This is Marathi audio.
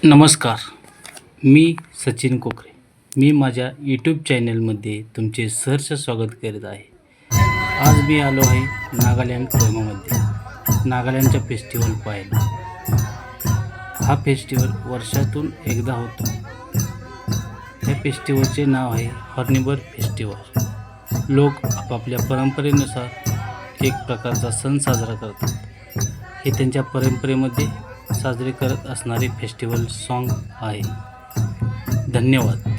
नमस्कार. मी सचिन कोकरे. मी माझ्या यूट्यूब चॅनलमध्ये तुमचे सहर्ष स्वागत करीत आहे. आज मी आलो आहे नागालँड कोहिमामध्ये नागालँडचा फेस्टिवल पाहायला. हा फेस्टिवल वर्षातून एकदा होतो. या फेस्टिवलचे नाव आहे हॉर्नबिल फेस्टिवल. लोक आपापल्या परंपरेनुसार एक प्रकारचा सण साजरा करतात. हे त्यांच्या परंपरेमध्ये साजरे करत असणारे फेस्टिवल सॉन्ग आहे. धन्यवाद.